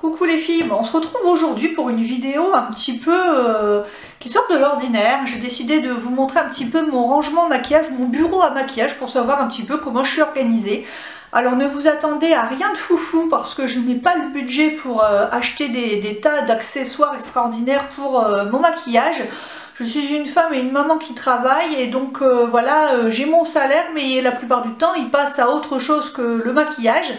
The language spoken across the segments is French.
Coucou les filles, on se retrouve aujourd'hui pour une vidéo un petit peu qui sort de l'ordinaire. J'ai décidé de vous montrer un petit peu mon rangement maquillage, mon bureau à maquillage pour savoir un petit peu comment je suis organisée. Alors ne vous attendez à rien de foufou parce que je n'ai pas le budget pour acheter des tas d'accessoires extraordinaires pour mon maquillage. Je suis une femme et une maman qui travaille et donc voilà, j'ai mon salaire mais la plupart du temps il passe à autre chose que le maquillage.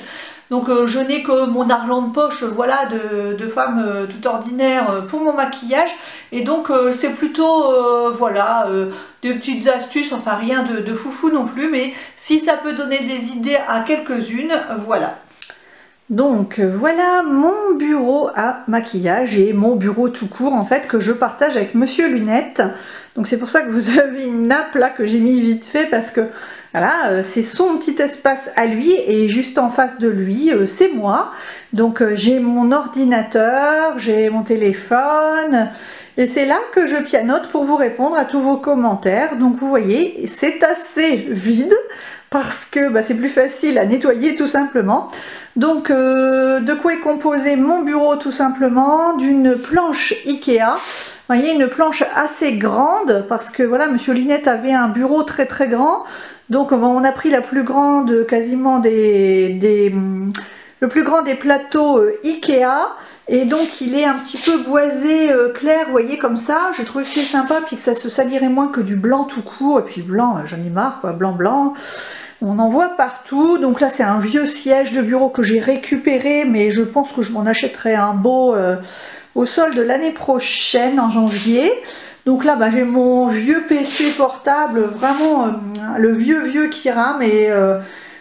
Donc je n'ai que mon argent de poche, voilà, de femme tout ordinaire pour mon maquillage. Et donc c'est plutôt, voilà, des petites astuces, enfin rien de foufou non plus. Mais si ça peut donner des idées à quelques-unes, voilà. Donc voilà mon bureau à maquillage et mon bureau tout court en fait que je partage avec Monsieur Lunette. Donc c'est pour ça que vous avez une nappe là que j'ai mis vite fait parce que voilà, c'est son petit espace à lui et juste en face de lui, c'est moi. Donc j'ai mon ordinateur, j'ai mon téléphone et c'est là que je pianote pour vous répondre à tous vos commentaires. Donc vous voyez, c'est assez vide parce que bah, c'est plus facile à nettoyer tout simplement. Donc de quoi est composé mon bureau tout simplement? D'une planche Ikea. Vous voyez, une planche assez grande parce que voilà, Monsieur Lunette avait un bureau très grand. Donc on a pris la plus grande, quasiment le plus grand des plateaux Ikea. Et donc il est un petit peu boisé clair, vous voyez, comme ça. J'ai trouvé que c'était sympa, puis que ça se salirait moins que du blanc tout court. Et puis blanc, j'en ai marre, quoi, blanc. On en voit partout. Donc là c'est un vieux siège de bureau que j'ai récupéré, mais je pense que je m'en achèterai un beau au solde de l'année prochaine, en janvier. Donc là, bah, j'ai mon vieux PC portable, vraiment le vieux qui rame et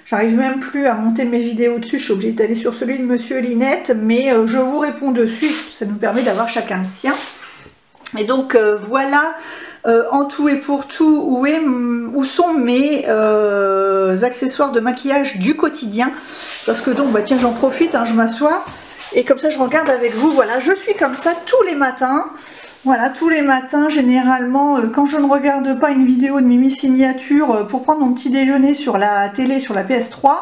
j'arrive même plus à monter mes vidéos dessus. Je suis obligée d'aller sur celui de Monsieur Lunette, mais je vous réponds dessus. Ça nous permet d'avoir chacun le sien. Et donc voilà, en tout et pour tout, où sont mes accessoires de maquillage du quotidien. Parce que donc, bah, tiens, j'en profite, hein, je m'assois et comme ça, je regarde avec vous. Voilà, je suis comme ça tous les matins. Voilà, tous les matins, généralement, quand je ne regarde pas une vidéo de Mimi Signature pour prendre mon petit déjeuner sur la télé, sur la PS3,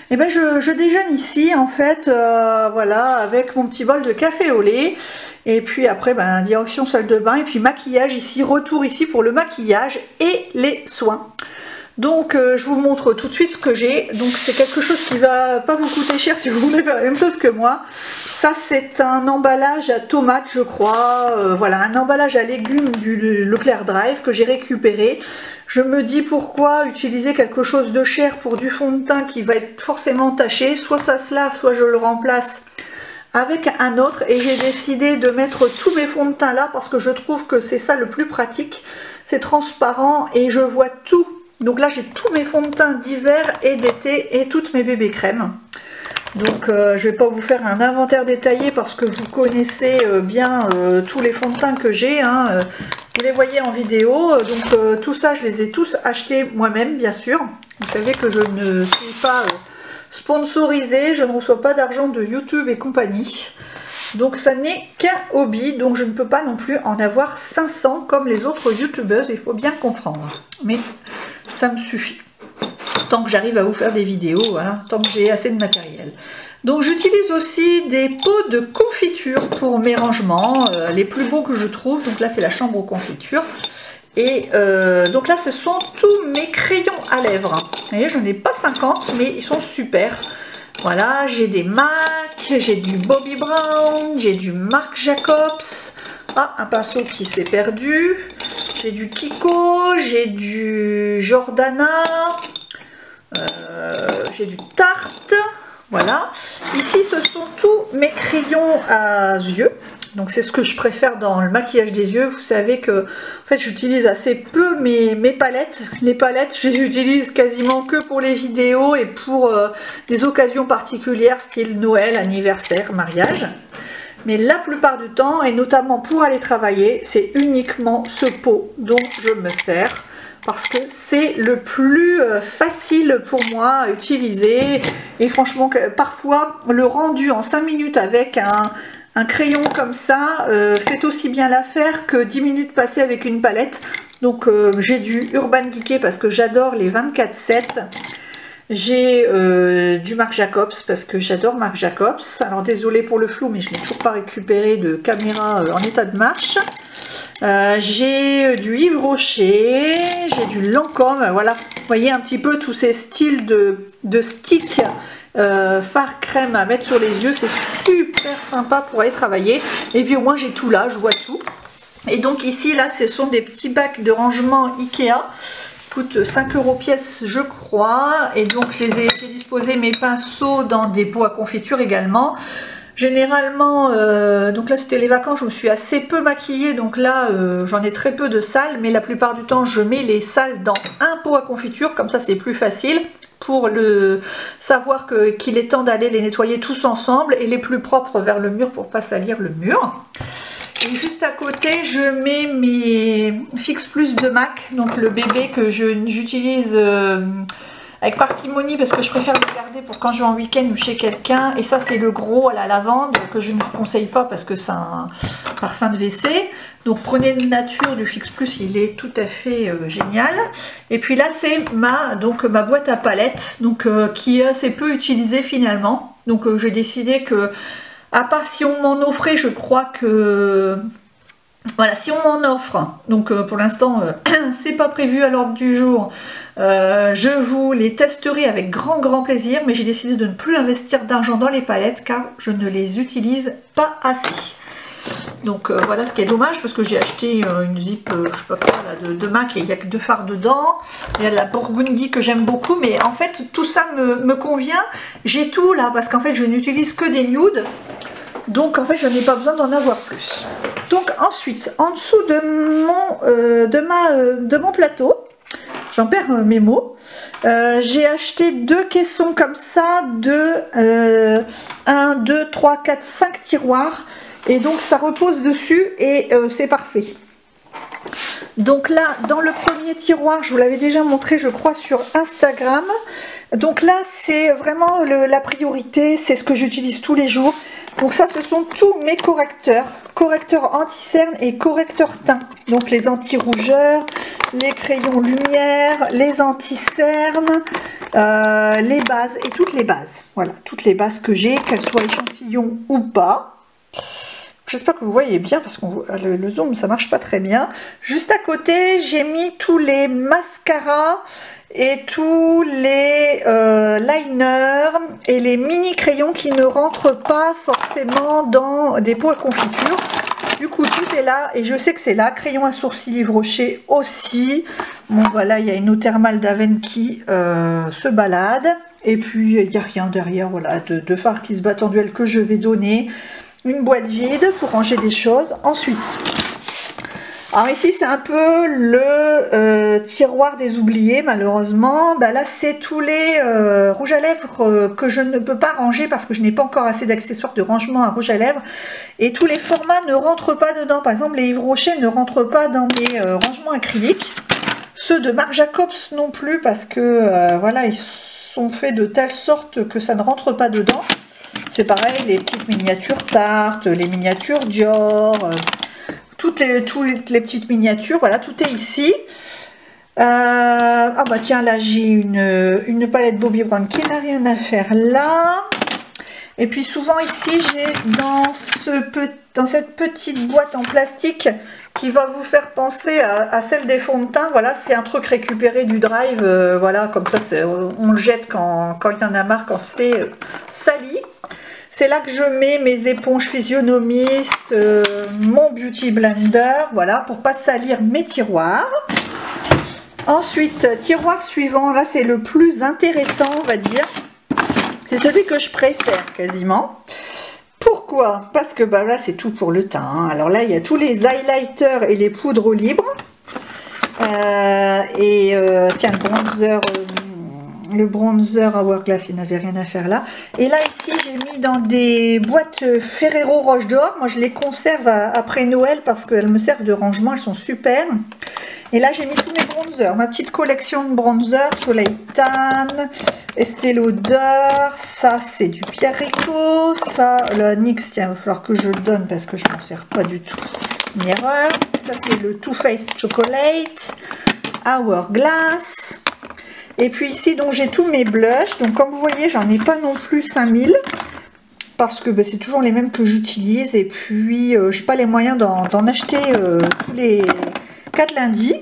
et ben je déjeune ici, en fait, voilà, avec mon petit bol de café au lait. Et puis après, ben, direction salle de bain, et puis maquillage ici, retour ici pour le maquillage et les soins. Donc je vous montre tout de suite ce que j'ai. Donc c'est quelque chose qui va pas vous coûter cher si vous voulez faire la même chose que moi. Ça c'est un emballage à tomates je crois. Voilà, un emballage à légumes du Leclerc Drive que j'ai récupéré. Je me dis pourquoi utiliser quelque chose de cher pour du fond de teint qui va être forcément taché. Soit ça se lave, soit je le remplace avec un autre. Et j'ai décidé de mettre tous mes fonds de teint là parce que je trouve que c'est ça le plus pratique. C'est transparent et je vois tout. Donc là j'ai tous mes fonds de teint d'hiver et d'été et toutes mes bébés crèmes. Donc je vais pas vous faire un inventaire détaillé parce que vous connaissez bien tous les fonds de teint que j'ai. Hein, vous les voyez en vidéo. Donc tout ça je les ai tous achetés moi-même bien sûr. Vous savez que je ne suis pas sponsorisée, je ne reçois pas d'argent de YouTube et compagnie. Donc ça n'est qu'un hobby, donc je ne peux pas non plus en avoir 500 comme les autres youtubeuses, il faut bien comprendre. Mais ça me suffit. Tant que j'arrive à vous faire des vidéos, voilà, tant que j'ai assez de matériel. Donc j'utilise aussi des pots de confiture pour mes rangements, les plus beaux que je trouve. Donc là c'est la chambre aux confitures. Et donc là ce sont tous mes crayons à lèvres. Vous voyez, je n'ai pas 50 mais ils sont super. Voilà, j'ai des MAC, j'ai du Bobbi Brown, j'ai du Marc Jacobs. Ah, un pinceau qui s'est perdu. J'ai du Kiko, j'ai du Jordana, j'ai du Tarte. Voilà. Ici, ce sont tous mes crayons à yeux. Donc c'est ce que je préfère dans le maquillage des yeux. Vous savez que en fait j'utilise assez peu mes palettes. Les palettes je les utilise quasiment que pour les vidéos et pour des occasions particulières style Noël, anniversaire, mariage. Mais la plupart du temps et notamment pour aller travailler, c'est uniquement ce pot dont je me sers. Parce que c'est le plus facile pour moi à utiliser. Et franchement parfois le rendu en 5 minutes avec un crayon comme ça fait aussi bien l'affaire que 10 minutes passées avec une palette. Donc j'ai du Urban Geeké parce que j'adore les 24/7. J'ai du Marc Jacobs parce que j'adore Marc Jacobs. Alors désolé pour le flou, mais je n'ai toujours pas récupéré de caméra en état de marche. J'ai du Yves Rocher, j'ai du Lancôme. Voilà, vous voyez un petit peu tous ces styles de sticks fard crème à mettre sur les yeux. C'est super sympa pour aller travailler. Et puis au moins j'ai tout là, je vois tout. Et donc ici, là, ce sont des petits bacs de rangement Ikea. Coûtent 5 € pièce, je crois. Et donc j'ai disposé mes pinceaux dans des pots à confiture également. Généralement, donc là c'était les vacances, je me suis assez peu maquillée, donc là j'en ai très peu de sales, mais la plupart du temps je mets les sales dans un pot à confiture, comme ça c'est plus facile pour savoir qu'il est temps d'aller les nettoyer tous ensemble et les plus propres vers le mur pour pas salir le mur. Et juste à côté, je mets mes Fix Plus de MAC, donc le bébé que j'utilise avec parcimonie parce que je préfère le garder pour quand je vais en week-end ou chez quelqu'un. Et ça, c'est le gros à la lavande que je ne vous conseille pas parce que c'est un parfum de WC. Donc prenez le nature du Fix Plus, il est tout à fait génial. Et puis là, c'est ma boîte à palettes, donc qui est assez peu utilisée finalement. Donc j'ai décidé que, à part si on m'en offrait, je crois que... Voilà, si on m'en offre, donc pour l'instant c'est pas prévu à l'ordre du jour, je vous les testerai avec grand plaisir, mais j'ai décidé de ne plus investir d'argent dans les palettes car je ne les utilise pas assez. Donc voilà, ce qui est dommage parce que j'ai acheté une zip, je sais pas quoi, là, de MAC et il n'y a que 2 fards dedans. Il y a de la Burgundy que j'aime beaucoup, mais en fait tout ça me convient. J'ai tout là parce qu'en fait je n'utilise que des nudes. Donc en fait je n'ai pas besoin d'en avoir plus. Donc ensuite, en dessous de mon plateau, j'en perds mes mots, j'ai acheté 2 caissons comme ça de 1, 2, 3, 4, 5 tiroirs. Et donc ça repose dessus et c'est parfait. Donc là, dans le premier tiroir, je vous l'avais déjà montré je crois sur Instagram. Donc là c'est vraiment la priorité, c'est ce que j'utilise tous les jours. Donc ça, ce sont tous mes correcteurs anti-cerne et correcteurs teint. Donc les anti-rougeurs, les crayons lumière, les anti-cerne, les bases et toutes les bases. Voilà, toutes les bases que j'ai, qu'elles soient échantillons ou pas. J'espère que vous voyez bien parce que le zoom, ça marche pas très bien. Juste à côté, j'ai mis tous les mascaras et tous les liners et les mini crayons qui ne rentrent pas forcément dans des pots à confiture. Du coup tout est là et je sais que c'est là. Crayon à sourcils Yves Rocher aussi. Bon voilà, il y a une eau thermale d'Aven qui se balade. Et puis il n'y a rien derrière, voilà, de fards qui se battent en duel que je vais donner. Une boîte vide pour ranger des choses. Ensuite, alors ici c'est un peu le tiroir des oubliés malheureusement. Bah là c'est tous les rouges à lèvres que je ne peux pas ranger parce que je n'ai pas encore assez d'accessoires de rangement à rouge à lèvres. Et tous les formats ne rentrent pas dedans. Par exemple les Yves Rocher ne rentrent pas dans mes rangements acryliques. Ceux de Marc Jacobs non plus parce que voilà, ils sont faits de telle sorte que ça ne rentre pas dedans. C'est pareil, les petites miniatures Tarte, les miniatures Dior... toutes les petites miniatures, voilà, tout est ici. Ah bah tiens, là j'ai une palette Bobbi Brown qui n'a rien à faire là. Et puis souvent ici j'ai dans cette petite boîte en plastique qui va vous faire penser à celle des fonds de teint. Voilà, c'est un truc récupéré du drive, voilà, comme ça on le jette quand il y en a marre, quand c'est sali. C'est là que je mets mes éponges physionomistes, mon beauty blender, voilà, pour pas salir mes tiroirs. Ensuite, tiroir suivant, là c'est le plus intéressant, on va dire. C'est celui que je préfère quasiment. Pourquoi? Parce que bah, là c'est tout pour le teint. Hein. Alors là il y a tous les highlighters et les poudres libres. Tiens, le bronzer Hourglass, il n'avait rien à faire là. Et là ici j'ai mis dans des boîtes Ferrero Roche d'Or. Moi je les conserve après Noël parce qu'elles me servent de rangement, elles sont super. Et là j'ai mis tous mes bronzers, ma petite collection de bronzers, Soleil Tan, Estée Lauder, ça c'est du Pierre Rico, ça le NYX, tiens il va falloir que je le donne parce que je ne m'en sers pas du tout, une erreur. Ça c'est le Too Faced Chocolate, Hourglass. Et puis ici, donc j'ai tous mes blushs. Donc comme vous voyez, j'en ai pas non plus 5000. Parce que c'est toujours les mêmes que j'utilise. Et puis, j'ai pas les moyens d'en acheter tous les 4 lundis.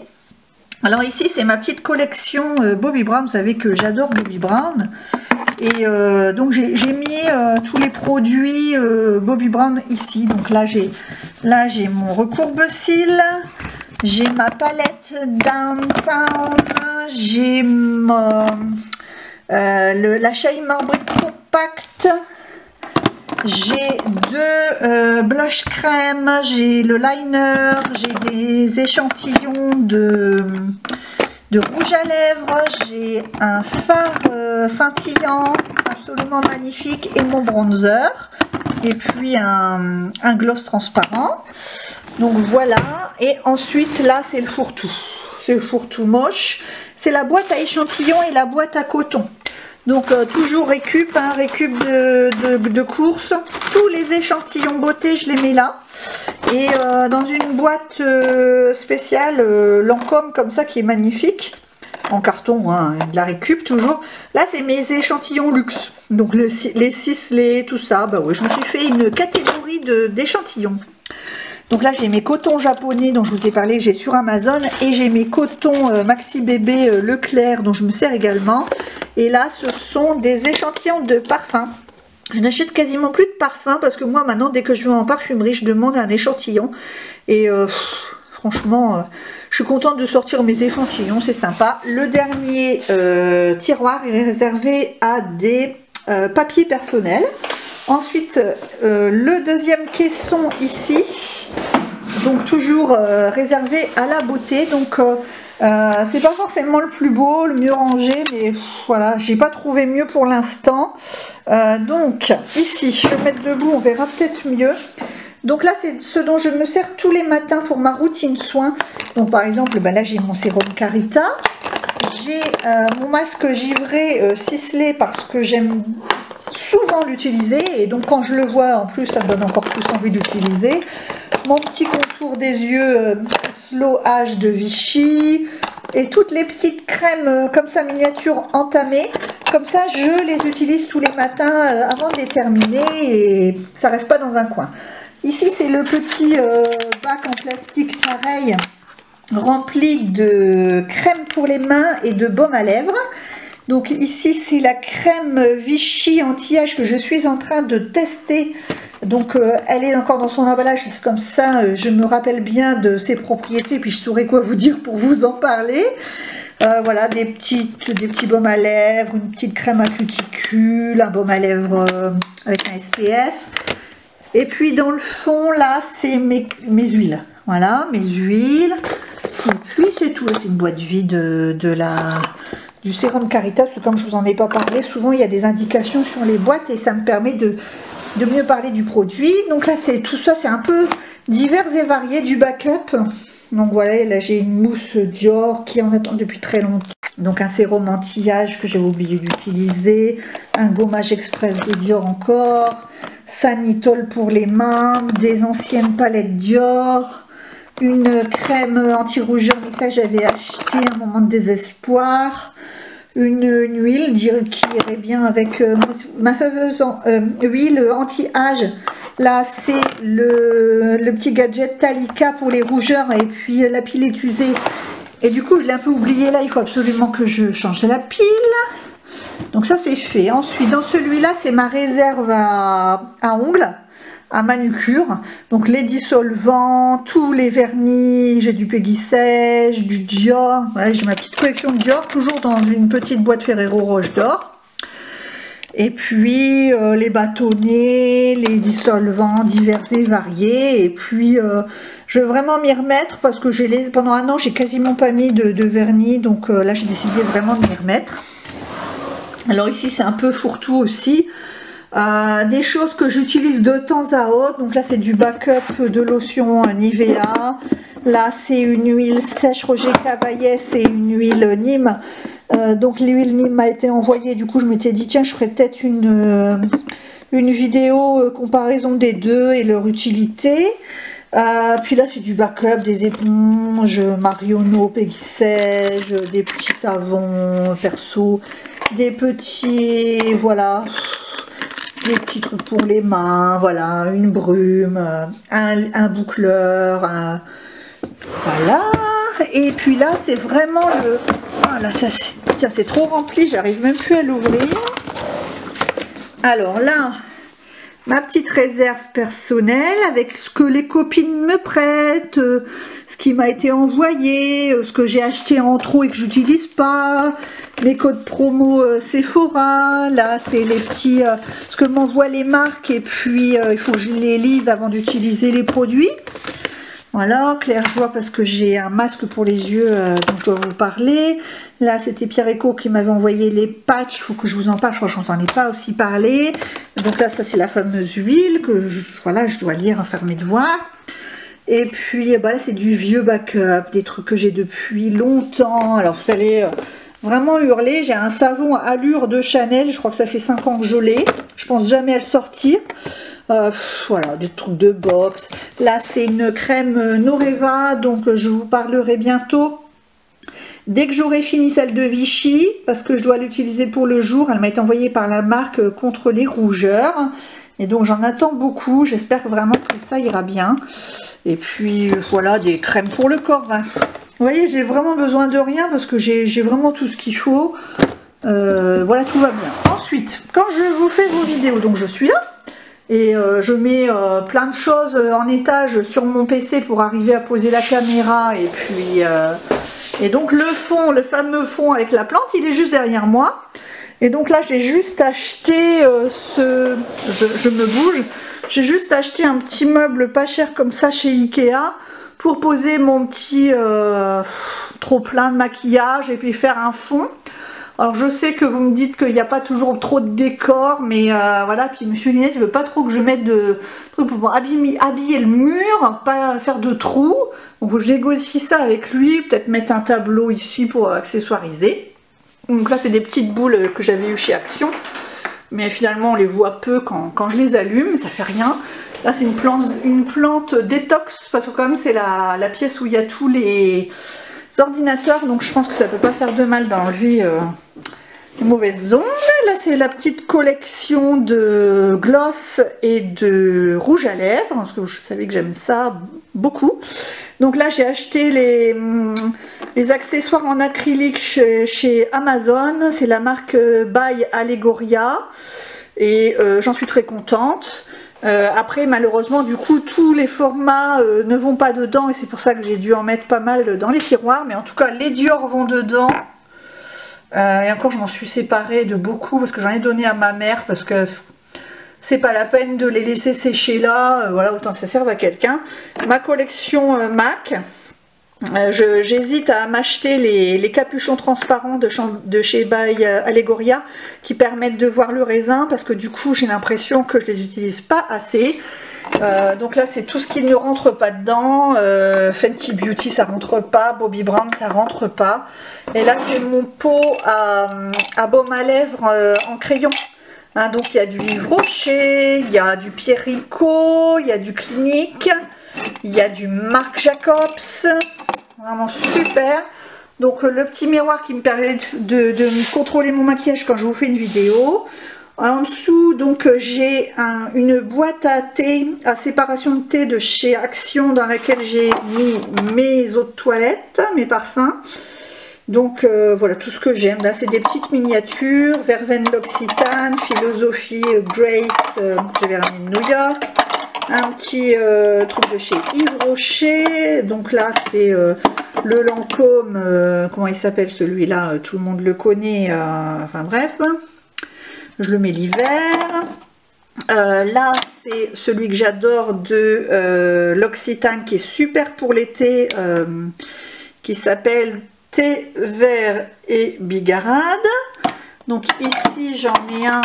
Alors ici, c'est ma petite collection Bobbi Brown. Vous savez que j'adore Bobbi Brown. Et donc, j'ai mis tous les produits Bobbi Brown ici. Donc là, j'ai mon recourbe-cils. J'ai ma palette Downtown. J'ai la Shea Marbrick Compact. J'ai 2 blush crème, j'ai le liner, j'ai des échantillons de rouge à lèvres, j'ai un fard scintillant absolument magnifique et mon bronzer, et puis un gloss transparent. Donc voilà, et ensuite là c'est le fourre-tout, moche, c'est la boîte à échantillons et la boîte à coton. Donc toujours récup, hein, récup de course. Tous les échantillons beauté, je les mets là. Et dans une boîte spéciale Lancôme comme ça qui est magnifique. En carton, hein, de la récup toujours. Là, c'est mes échantillons luxe. Donc les ciselés, tout ça. Bah ouais, je me suis fait une catégorie d'échantillons. Donc là, j'ai mes cotons japonais dont je vous ai parlé, j'ai sur Amazon. Et j'ai mes cotons Maxi Bébé Leclerc dont je me sers également. Et là, ce sont des échantillons de parfum. Je n'achète quasiment plus de parfum parce que moi, maintenant, dès que je vais en parfumerie, je demande un échantillon. Et franchement, je suis contente de sortir mes échantillons, c'est sympa. Le dernier tiroir est réservé à des papiers personnels. Ensuite, le deuxième caisson ici, donc toujours réservé à la beauté. Donc, c'est pas forcément le plus beau, le mieux rangé, mais voilà, j'ai pas trouvé mieux pour l'instant. Donc, ici, je vais me mettre debout, on verra peut-être mieux. Donc là, c'est ce dont je me sers tous les matins pour ma routine soins. Donc, par exemple, là, j'ai mon sérum Carita. J'ai mon masque givré ciselé parce que j'aime souvent l'utiliser. Et donc, quand je le vois, en plus, ça me donne encore plus envie d'utiliser. Mon petit contour des yeux Slow Age de Vichy. Et toutes les petites crèmes comme ça, miniatures entamées. Comme ça, je les utilise tous les matins avant de les terminer. Et ça reste pas dans un coin. Ici, c'est le petit bac en plastique pareil, rempli de crème pour les mains et de baume à lèvres. Donc ici, c'est la crème Vichy anti-âge que je suis en train de tester. Donc elle est encore dans son emballage, c'est comme ça, je me rappelle bien de ses propriétés, puis je saurai quoi vous dire pour vous en parler. Voilà, des petits baumes à lèvres, une petite crème à cuticule, un baume à lèvres avec un SPF. Et puis dans le fond, là, c'est mes huiles. Voilà, mes huiles. Et puis c'est tout. C'est une boîte vide du sérum Carita. Parce que comme je vous en ai pas parlé, souvent il y a des indications sur les boîtes et ça me permet de mieux parler du produit. Donc là, c'est tout ça, c'est un peu divers et varié, du backup. Donc voilà, là j'ai une mousse Dior qui en attend depuis très longtemps. Donc un sérum anti-âge que j'avais oublié d'utiliser. Un gommage express de Dior encore. Sanitol pour les mains, des anciennes palettes Dior, une crème anti-rougeur, ça j'avais acheté à un moment de désespoir, une huile qui irait bien avec ma fameuse huile anti-âge. Là c'est le petit gadget Talika pour les rougeurs et puis la pile est usée. Et du coup je l'ai un peu oublié là, il faut absolument que je change la pile. Donc ça c'est fait. Ensuite dans celui-là c'est ma réserve à ongles, à manucure. Donc les dissolvants, tous les vernis, j'ai du Peggy Sèche, du Dior. Voilà, j'ai ma petite collection de Dior, toujours dans une petite boîte Ferrero Rocher d'or. Et puis les bâtonnets, les dissolvants divers et variés. Et puis je vais vraiment m'y remettre parce que pendant un an j'ai quasiment pas mis de vernis. Donc là j'ai décidé vraiment de m'y remettre. Alors ici c'est un peu fourre-tout aussi, des choses que j'utilise de temps à autre. Donc là c'est du backup de lotion Nivea, là c'est une huile sèche Roger Cavaillès et une huile Nîmes. Donc l'huile Nîmes m'a été envoyée, du coup je m'étais dit tiens je ferais peut-être une vidéo comparaison des deux et leur utilité. Puis là c'est du backup, des éponges, Marionneau, Peggy Sage, des petits savons perso, des petits, voilà, des petits trucs pour les mains, voilà, une brume, un boucleur, voilà. Et puis là c'est vraiment le, oh là ça, tiens c'est trop rempli, j'arrive même plus à l'ouvrir. Alors là, ma petite réserve personnelle avec ce que les copines me prêtent, ce qui m'a été envoyé, ce que j'ai acheté en trop et que j'utilise pas, mes codes promo Sephora, là c'est les petits, ce que m'envoient les marques et puis il faut que je les lise avant d'utiliser les produits. Voilà, Claire Joie parce que j'ai un masque pour les yeux dont je dois vous parler. Là, c'était Pierre Eco qui m'avait envoyé les patchs. Il faut que je vous en parle. Je crois que je n'en ai pas aussi parlé. Donc là, ça, c'est la fameuse huile que voilà, je dois lire, faire mes devoirs. Et puis, bah, là, c'est du vieux backup, des trucs que j'ai depuis longtemps. Alors, vous allez vraiment hurler. J'ai un savon à allure de Chanel. Je crois que ça fait 5 ans que je l'ai. Je pense jamais à le sortir. Voilà, des trucs de box. Là, c'est une crème Noreva, donc je vous parlerai bientôt. Dès que j'aurai fini celle de Vichy, parce que je dois l'utiliser pour le jour, elle m'a été envoyée par la marque contre les rougeurs. Et donc j'en attends beaucoup, j'espère vraiment que ça ira bien. Et puis voilà, des crèmes pour le corps. Hein. Vous voyez, j'ai vraiment besoin de rien parce que j'ai vraiment tout ce qu'il faut. Voilà, tout va bien. Ensuite, quand je vous fais vos vidéos, donc je suis là. Et je mets plein de choses en étage sur mon PC pour arriver à poser la caméra. Et puis et donc le fond, le fameux fond avec la plante, il est juste derrière moi. Et donc là j'ai juste acheté je me bouge, j'ai juste acheté un petit meuble pas cher comme ça chez Ikea pour poser mon petit trop plein de maquillage et puis faire un fond. Alors je sais que vous me dites qu'il n'y a pas toujours trop de décor, mais voilà, puis Monsieur Lunette il veut pas trop que je mette de trucs pour habiller le mur, pas faire de trous. Donc je négocie ça avec lui, peut-être mettre un tableau ici pour accessoiriser. Donc là c'est des petites boules que j'avais eues chez Action, mais finalement on les voit peu quand je les allume, ça fait rien. Là c'est une plante détox, parce que quand même c'est la pièce où il y a tous les ordinateurs, donc je pense que ça peut pas faire de mal d'enlever les mauvaises ondes. Là c'est la petite collection de gloss et de rouge à lèvres, parce que vous savez que j'aime ça beaucoup. Donc là j'ai acheté les accessoires en acrylique chez Amazon, c'est la marque By Allegoria et j'en suis très contente. Après malheureusement du coup tous les formats ne vont pas dedans et c'est pour ça que j'ai dû en mettre pas mal dans les tiroirs, mais en tout cas les Dior vont dedans. Et encore je m'en suis séparée de beaucoup parce que j'en ai donné à ma mère parce que c'est pas la peine de les laisser sécher là, voilà, autant que ça serve à quelqu'un. Ma collection MAC, j'hésite à m'acheter les capuchons transparents de chez By Allegoria qui permettent de voir le raisin parce que du coup j'ai l'impression que je les utilise pas assez. Donc là c'est tout ce qui ne rentre pas dedans, Fenty Beauty ça rentre pas, Bobbi Brown ça rentre pas. Et là c'est mon pot à baume à lèvres en crayon. Hein, donc il y a du Yves Rocher, il y a du Pierre Rico, il y a du Clinique, il y a du Marc Jacobs, vraiment super. Donc le petit miroir qui me permet de contrôler mon maquillage quand je vous fais une vidéo. En dessous donc j'ai une boîte à thé, à séparation de thé de chez Action dans laquelle j'ai mis mes eaux de toilette, mes parfums. Donc voilà tout ce que j'aime. Là c'est des petites miniatures, Verveine l'Occitane, Philosophie Grace, j'avais ramené de New York. Un petit truc de chez Yves Rocher. Donc là c'est le Lancôme, comment il s'appelle celui-là, tout le monde le connaît, enfin bref. Je le mets l'hiver. Là c'est celui que j'adore de l'Occitane qui est super pour l'été, qui s'appelle Thé vert et bigarade. Donc ici j'en ai un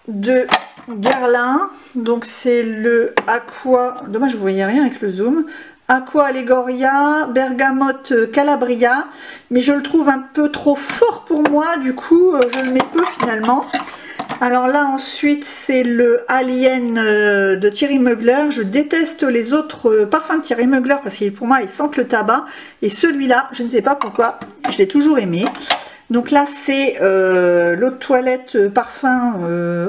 de Guerlain, donc c'est le Aqua, dommage vous voyez rien avec le zoom, Aqua Allegoria Bergamote Calabria, mais je le trouve un peu trop fort pour moi, du coup je le mets peu finalement. Alors là ensuite c'est le Alien de Thierry Mugler. Je déteste les autres parfums de Thierry Mugler parce que pour moi ils sentent le tabac. Et celui-là, je ne sais pas pourquoi, je l'ai toujours aimé. Donc là c'est l'eau de toilette parfum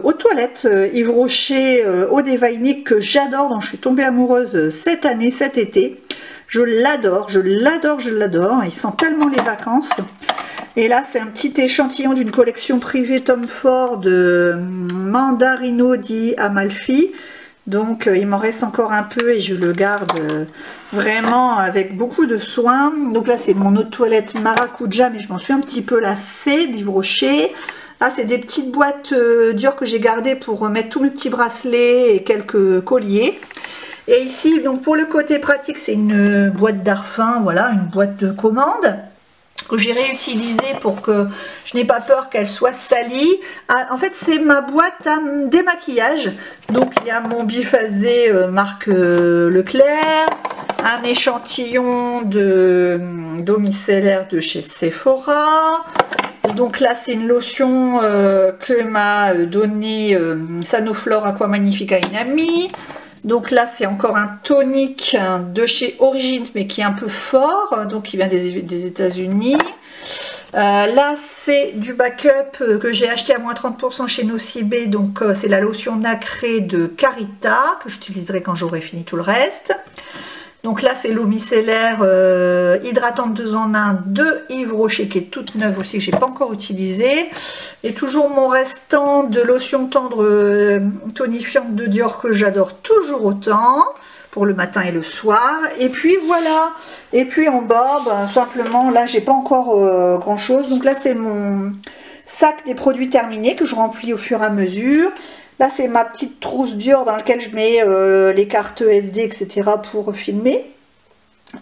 eau de toilette Yves Rocher eau des Vainiques que j'adore, dont je suis tombée amoureuse cette année, cet été. Je l'adore, je l'adore, je l'adore. Il sent tellement les vacances. Et là c'est un petit échantillon d'une collection privée Tom Ford de Mandarino di Amalfi. Donc il m'en reste encore un peu et je le garde vraiment avec beaucoup de soin. Donc là c'est mon eau de toilette Maracuja, mais je m'en suis un petit peu lassée d'Yves Rocher. Là c'est des petites boîtes Dior que j'ai gardées pour mettre tous mes petits bracelets et quelques colliers. Et ici donc pour le côté pratique c'est une boîte d'arfin, voilà, une boîte de commande que j'ai réutilisée pour que je n'ai pas peur qu'elle soit salie. Ah, en fait c'est ma boîte à démaquillage. Donc il y a mon biphasé marque Leclerc, un échantillon d'eau micellaire de chez Sephora. Et donc là c'est une lotion que m'a donnée Sanoflore Aqua Magnifica, une amie. Donc là c'est encore un tonique de chez Origins mais qui est un peu fort, donc qui vient des États-Unis. Là c'est du backup que j'ai acheté à moins 30% chez Nocibé, donc c'est la lotion nacrée de Carita que j'utiliserai quand j'aurai fini tout le reste. Donc là c'est l'eau micellaire hydratante 2 en 1 de Yves Rocher qui est toute neuve aussi, que j'ai pas encore utilisée. Et toujours mon restant de lotion tendre tonifiante de Dior que j'adore toujours autant pour le matin et le soir. Et puis voilà. Et puis en bas, ben, simplement là j'ai pas encore grand chose. Donc là c'est mon sac des produits terminés que je remplis au fur et à mesure. Là c'est ma petite trousse Dior dans laquelle je mets les cartes SD etc pour filmer.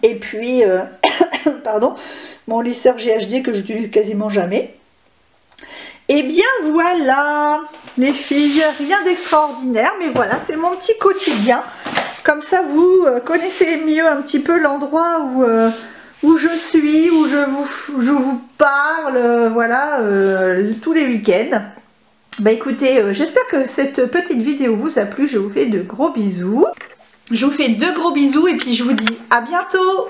Et puis pardon, mon lisseur GHD que j'utilise quasiment jamais. Et bien voilà les filles, rien d'extraordinaire, mais voilà c'est mon petit quotidien. Comme ça vous connaissez mieux un petit peu l'endroit où je suis, où je vous parle, voilà, tous les week-ends. Bah écoutez, j'espère que cette petite vidéo vous a plu, je vous fais de gros bisous. Je vous fais de gros bisous et puis je vous dis à bientôt.